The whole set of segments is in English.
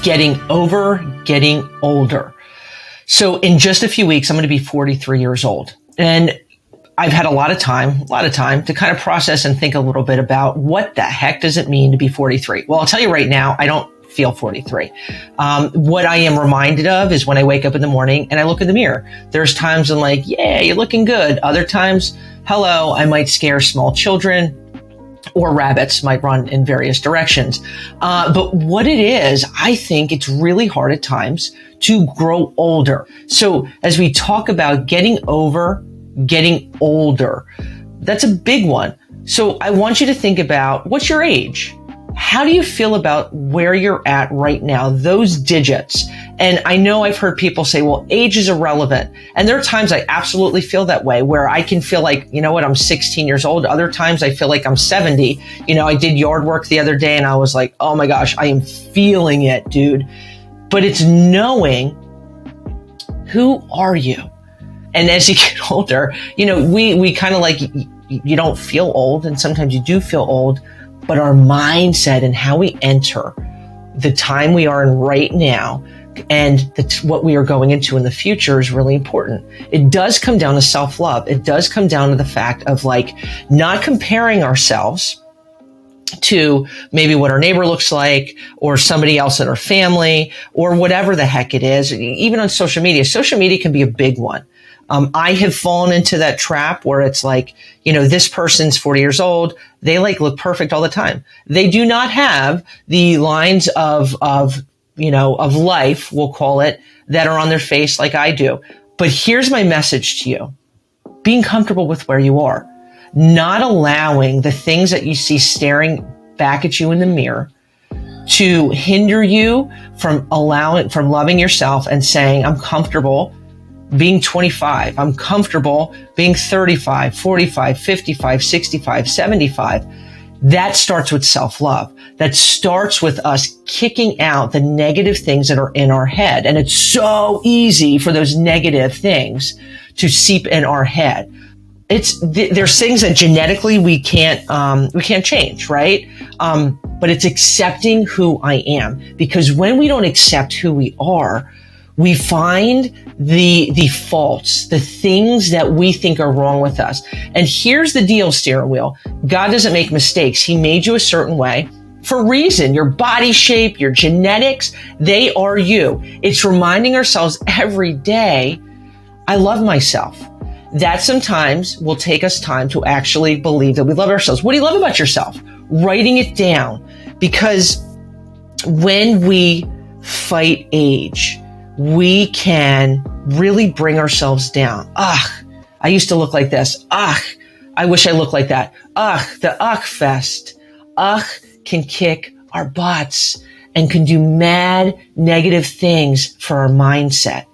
getting over, getting older. So in just a few weeks, I'm going to be 43 years old. And I've had a lot of time to kind of process and think a little bit about what the heck does it mean to be 43? Well, I'll tell you right now, I don't feel 43. What I am reminded of is when I wake up in the morning and I look in the mirror. There's times I'm like, yeah, you're looking good. Other times, hello, I might scare small children, or rabbits might run in various directions. But what it is, I think it's really hard at times to grow older. So as we talk about getting over, getting older, that's a big one. So I want you to think about, what's your age? How do you feel about where you're at right now, those digits? And I know I've heard people say, well, age is irrelevant. And there are times I absolutely feel that way, where I can feel like, you know what, I'm 16 years old. Other times I feel like I'm 70. You know, I did yard work the other day and I was like, oh my gosh, I am feeling it, dude. But it's knowing, who are you? And as you get older, you know, we kind of like, you don't feel old, and sometimes you do feel old, but our mindset and how we enter the time we are in right now and what we are going into in the future is really important. It does come down to self-love. It does come down to the fact of like not comparing ourselves to maybe what our neighbor looks like or somebody else in our family or whatever the heck it is. Even on social media can be a big one. I have fallen into that trap where it's like, you know, this person's 40 years old. They like look perfect all the time. They do not have the lines of life, we'll call it, that are on their face like I do. But here's my message to you. Being comfortable with where you are, not allowing the things that you see staring back at you in the mirror to hinder you from loving yourself and saying, I'm comfortable being 25. I'm comfortable being 35, 45, 55, 65, 75. That starts with self-love. That starts with us kicking out the negative things that are in our head. And it's so easy for those negative things to seep in our head. There's things that genetically we can't change, right? But it's accepting who I am. Because when we don't accept who we are, we find the faults, the things that we think are wrong with us. And here's the deal, steering wheel. God doesn't make mistakes. He made you a certain way for a reason. Your body shape, your genetics, they are you. It's reminding ourselves every day, I love myself. That sometimes will take us time to actually believe that we love ourselves. What do you love about yourself? Writing it down. Because when we fight age, we can really bring ourselves down. I used to look like this. I wish I looked like that. The fest. Can kick our butts and can do mad negative things for our mindset.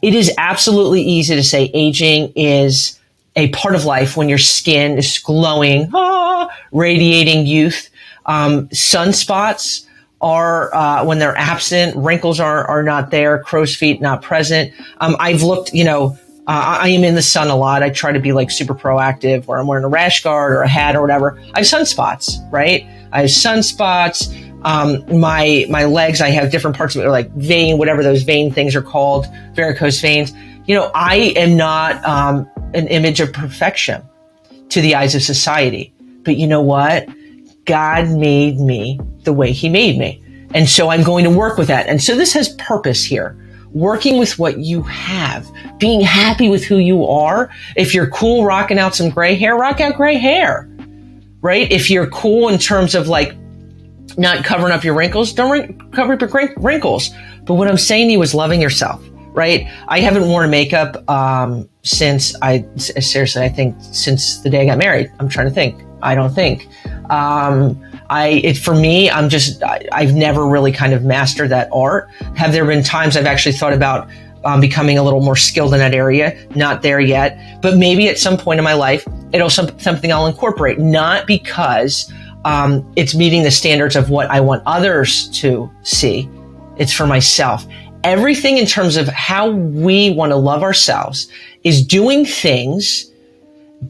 It is absolutely easy to say aging is a part of life when your skin is glowing, radiating youth. Sunspots are when they're absent, wrinkles are not there, crow's feet not present. I've looked, I am in the sun a lot. I try to be like super proactive, where I'm wearing a rash guard or a hat or whatever. I have sunspots, right? I have sunspots. My legs, I have different parts of it, like vein, whatever those vein things are called, varicose veins. I am not an image of perfection to the eyes of society. But you know what? God made me the way he made me. And so I'm going to work with that. And so this has purpose here. Working with what you have, being happy with who you are. If you're cool rocking out some gray hair, rock out gray hair, right? If you're cool in terms of like not covering up your wrinkles, don't cover up your wrinkles. But what I'm saying to you is loving yourself, right? I haven't worn makeup since I think since the day I got married. I'm trying to think. I don't think. For me, I've never really kind of mastered that art. Have there been times I've actually thought about becoming a little more skilled in that area? Not there yet, but maybe at some point in my life, it'll something I'll incorporate, not because it's meeting the standards of what I want others to see. It's for myself. Everything in terms of how we want to love ourselves is doing things,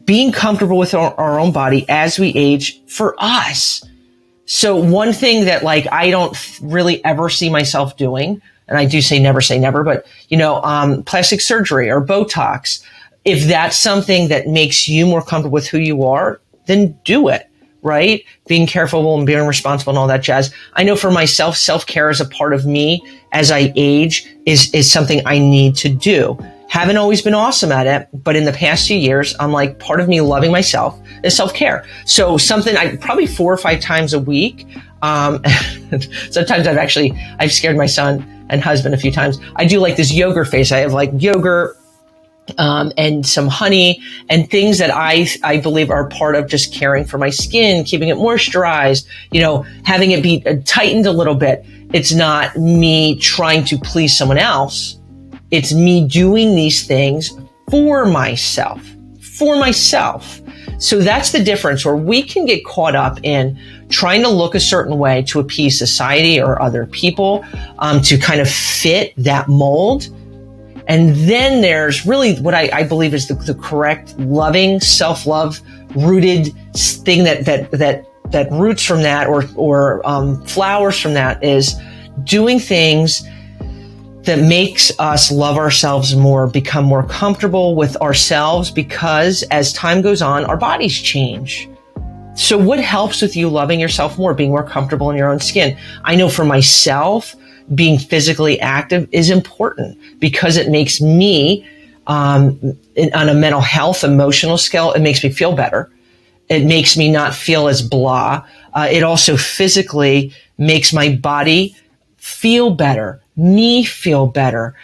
being comfortable with our own body as we age for us. So one thing that like I don't really ever see myself doing, and I do say never, but plastic surgery or Botox, if that's something that makes you more comfortable with who you are, then do it, right? Being careful and being responsible and all that jazz. I know for myself, self-care is a part of me as I age is something I need to do. Haven't always been awesome at it, but in the past few years, I'm like, part of me loving myself is self-care. So something I probably 4 or 5 times a week. Sometimes I've scared my son and husband a few times. I do like this yogurt face. I have like yogurt, and some honey and things that I believe are part of just caring for my skin, keeping it moisturized, having it be tightened a little bit. It's not me trying to please someone else. It's me doing these things for myself. So that's the difference, where we can get caught up in trying to look a certain way to appease society or other people, to kind of fit that mold. And then there's really what I believe is the correct, loving, self-love rooted thing that roots from that or flowers from that, is doing things that makes us love ourselves more, become more comfortable with ourselves, because as time goes on, our bodies change. So what helps with you loving yourself more, being more comfortable in your own skin? I know for myself, being physically active is important because it makes me, on a mental health, emotional scale, it makes me feel better. It makes me not feel as blah. It also physically makes my body feel better, me feel better.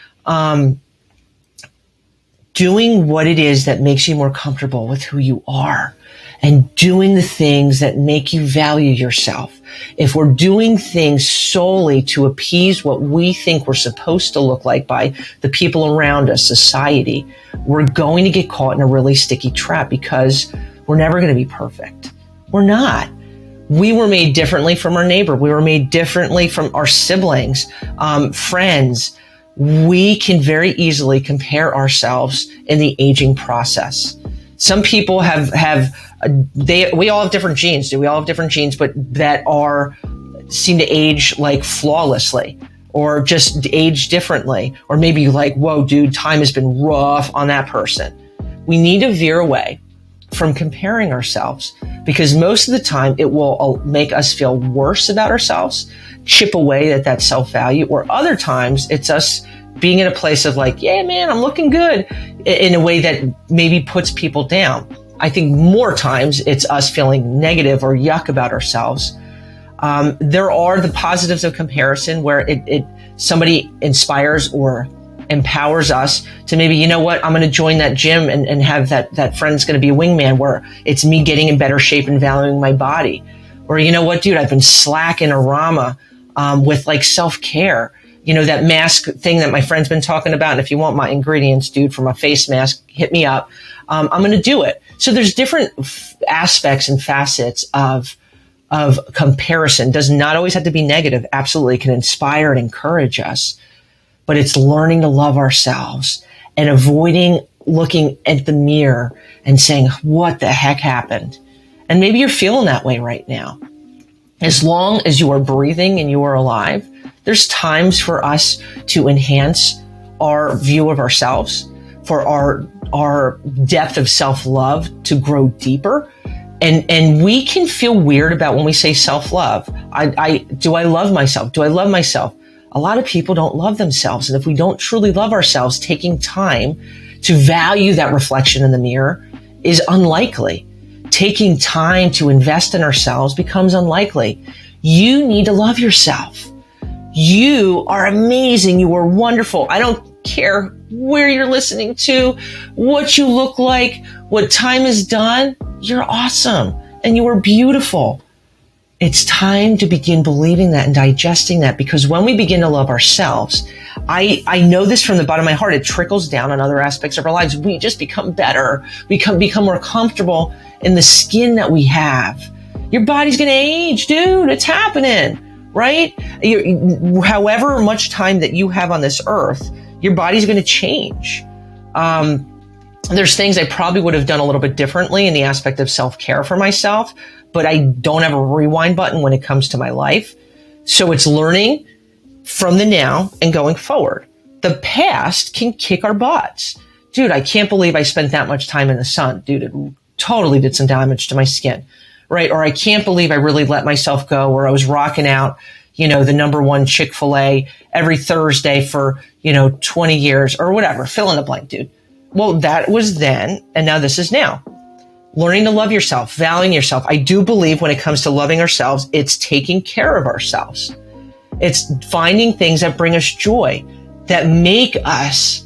Doing what it is that makes you more comfortable with who you are, and doing the things that make you value yourself. If we're doing things solely to appease what we think we're supposed to look like by the people around us, society, we're going to get caught in a really sticky trap, because we're never going to be perfect. We're not. We were made differently from our neighbor. We were made differently from our siblings, friends. We can very easily compare ourselves in the aging process. Some people we all have different genes. We all have different genes, but that seem to age like flawlessly, or just age differently. Or maybe you're like, whoa, dude, time has been rough on that person. We need to veer away from comparing ourselves, because most of the time it will make us feel worse about ourselves, chip away at that self-value, or other times it's us being in a place of like, yeah, man, I'm looking good, in a way that maybe puts people down. I think more times it's us feeling negative or yuck about ourselves. There are the positives of comparison, where somebody inspires or empowers us to maybe, you know what, I'm going to join that gym and have that friend's going to be a wingman, where it's me getting in better shape and valuing my body. Or, you know what, dude, I've been slacking a Rama, with like self-care. That mask thing that my friend's been talking about. And if you want my ingredients, dude, from a face mask, hit me up. I'm going to do it. So there's different aspects and facets of comparison. Does not always have to be negative. Absolutely. It can inspire and encourage us. But it's learning to love ourselves and avoiding looking at the mirror and saying, what the heck happened? And maybe you're feeling that way right now. As long as you are breathing and you are alive, there's times for us to enhance our view of ourselves, for our depth of self-love to grow deeper. And we can feel weird about when we say self-love. Do I love myself? Do I love myself? A lot of people don't love themselves. And if we don't truly love ourselves, taking time to value that reflection in the mirror is unlikely. Taking time to invest in ourselves becomes unlikely. You need to love yourself. You are amazing. You are wonderful. I don't care where you're listening to, what you look like, what time is done. You're awesome and you are beautiful. It's time to begin believing that and digesting that, because when we begin to love ourselves, I know this from the bottom of my heart, it trickles down on other aspects of our lives. We just become better. We become more comfortable in the skin that we have. Your body's going to age, dude. It's happening. Right? However much time that you have on this earth, your body's going to change. There's things I probably would have done a little bit differently in the aspect of self-care for myself, but I don't have a rewind button when it comes to my life. So it's learning from the now and going forward. The past can kick our butts. Dude, I can't believe I spent that much time in the sun. Dude, it totally did some damage to my skin, right? Or I can't believe I really let myself go, where I was rocking out, the #1 Chick-fil-A every Thursday for, 20 years or whatever. Fill in the blank, dude. Well, that was then, and now this is now. Learning to love yourself, valuing yourself. I do believe when it comes to loving ourselves, it's taking care of ourselves. It's finding things that bring us joy, that make us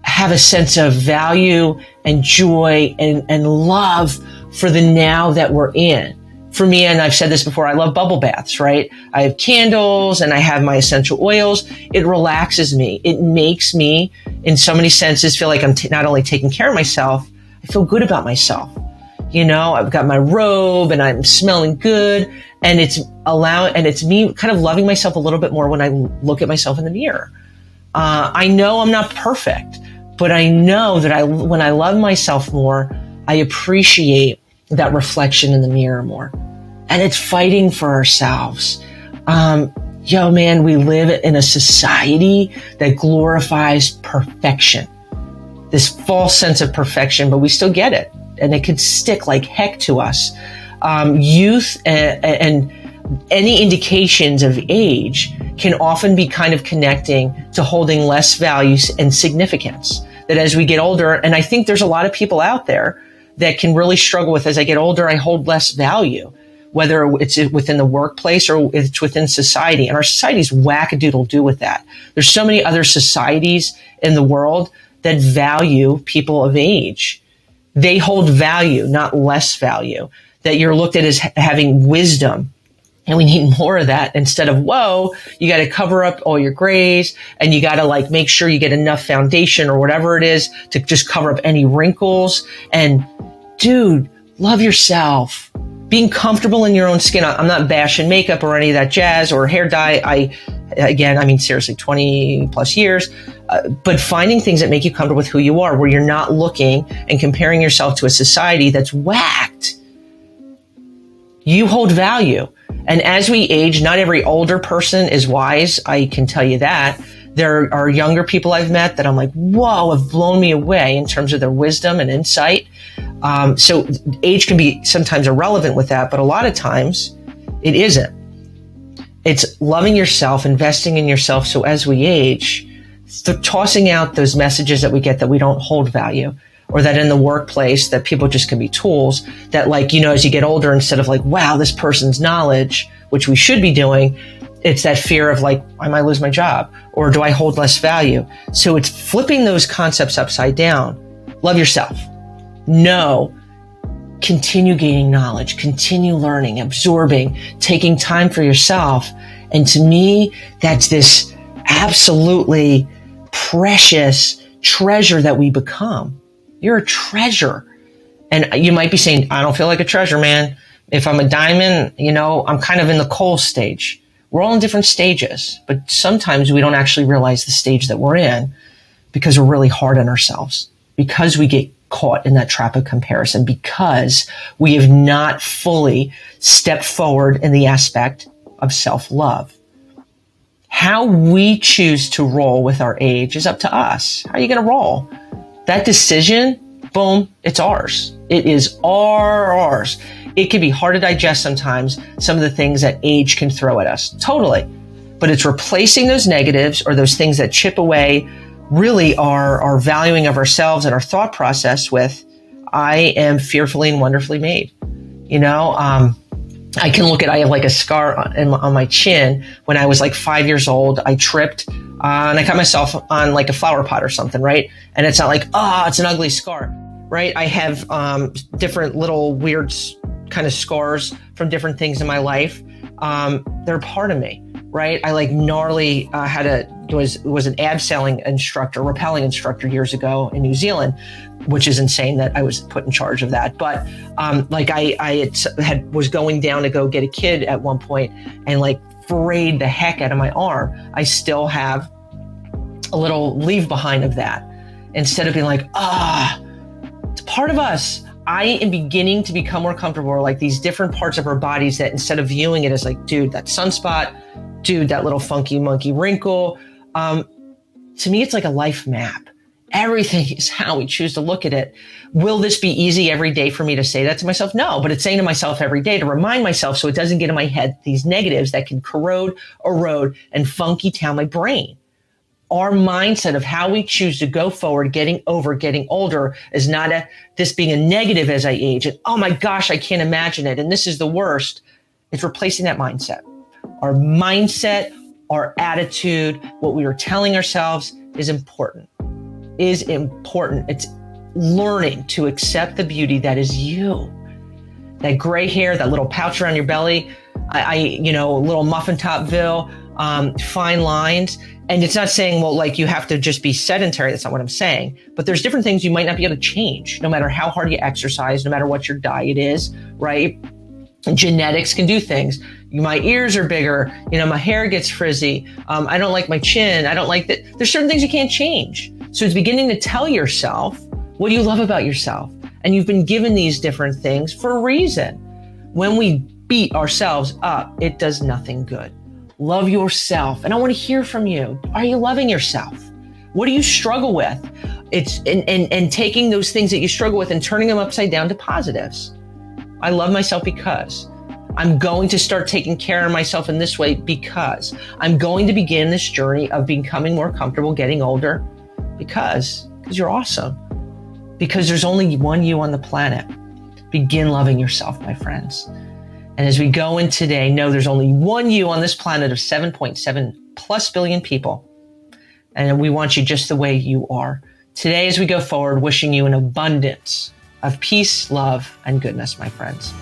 have a sense of value and joy and love for the now that we're in. For me, and I've said this before, I love bubble baths, right? I have candles and I have my essential oils. It relaxes me. It makes me, in so many senses, feel like I'm not only taking care of myself, I feel good about myself. I've got my robe and I'm smelling good, and it's me kind of loving myself a little bit more when I look at myself in the mirror. I know I'm not perfect, but I know that when I love myself more, I appreciate that reflection in the mirror more. And it's fighting for ourselves. Man, we live in a society that glorifies perfection. This false sense of perfection, but we still get it. And it could stick like heck to us. Youth and any indications of age can often be kind of connecting to holding less value and significance. That as we get older, and I think there's a lot of people out there that can really struggle with, as I get older, I hold less value, whether it's within the workplace or it's within society. And our society's whack-a-doodle-do with that. There's so many other societies in the world that value people of age. They hold value, not less value, that you're looked at as having wisdom. And we need more of that instead of, whoa, you got to cover up all your grays and you got to make sure you get enough foundation or whatever it is to just cover up any wrinkles. And dude, love yourself. Being comfortable in your own skin. I'm not bashing makeup or any of that jazz or hair dye. Seriously, 20 plus years. But finding things that make you comfortable with who you are, where you're not looking and comparing yourself to a society that's whacked. You hold value. And as we age, not every older person is wise. I can tell you that. There are younger people I've met that I'm like, whoa, have blown me away in terms of their wisdom and insight. So age can be sometimes irrelevant with that, but a lot of times it isn't. It's loving yourself, investing in yourself. So as we age, tossing out those messages that we get that we don't hold value, or that in the workplace that people just can be tools that as you get older, instead of wow, this person's knowledge, which we should be doing, it's that fear of I might lose my job, or do I hold less value? So it's flipping those concepts upside down. Love yourself. No. Continue gaining knowledge, continue learning, absorbing, taking time for yourself. And to me, that's this absolutely precious treasure that we become. You're a treasure. And you might be saying, I don't feel like a treasure, man. If I'm a diamond, I'm kind of in the coal stage. We're all in different stages, but sometimes we don't actually realize the stage that we're in because we're really hard on ourselves, because we get caught in that trap of comparison, because we have not fully stepped forward in the aspect of self-love. How we choose to roll with our age is up to us. How are you going to roll? That decision, boom, it's ours. It is ours. It can be hard to digest sometimes, some of the things that age can throw at us. Totally. But it's replacing those negatives or those things that chip away really our valuing of ourselves and our thought process with, I am fearfully and wonderfully made. I have a scar on my chin. When I was 5 years old, I tripped and I cut myself on a flower pot or something, right? And it's not it's an ugly scar, right? I have different little weird kind of scars from different things in my life. They're part of me, right? I gnarly was an abseiling instructor, rappelling instructor years ago in New Zealand, which is insane that I was put in charge of that. But I was going down to go get a kid at one point and frayed the heck out of my arm. I still have a little leave behind of that. Instead of being part of us, I am beginning to become more comfortable with like these different parts of our bodies that instead of viewing it as like, dude, that sunspot, dude, that little funky monkey wrinkle. To me, it's like a life map. Everything is how we choose to look at it. Will this be easy every day for me to say that to myself? No, but it's saying to myself every day to remind myself so it doesn't get in my head these negatives that can corrode, erode, and funky town my brain. Our mindset of how we choose to go forward, getting older is not this being a negative as I age. And oh my gosh, I can't imagine it. And this is the worst. It's replacing that mindset. Our mindset, our attitude, what we are telling ourselves is important. It's learning to accept the beauty that is you. That gray hair, that little pouch around your belly, a little muffin top veil, fine lines. And it's not saying, well, like you have to just be sedentary. That's not what I'm saying. But there's different things you might not be able to change, no matter how hard you exercise, no matter what your diet is, right? Genetics can do things. My ears are bigger. My hair gets frizzy. I don't like my chin. I don't like that. There's certain things you can't change. So it's beginning to tell yourself, what do you love about yourself? And you've been given these different things for a reason. When we beat ourselves up, it does nothing good. Love yourself. And I want to hear from you. Are you loving yourself? What do you struggle with? It's and taking those things that you struggle with and turning them upside down to positives. I love myself because I'm going to start taking care of myself in this way because I'm going to begin this journey of becoming more comfortable getting older because you're awesome. Because there's only one you on the planet. Begin loving yourself, my friends. And as we go in today, know there's only one you on this planet of 7.7 plus billion people. And we want you just the way you are. Today, as we go forward, wishing you an abundance of peace, love, and goodness, my friends.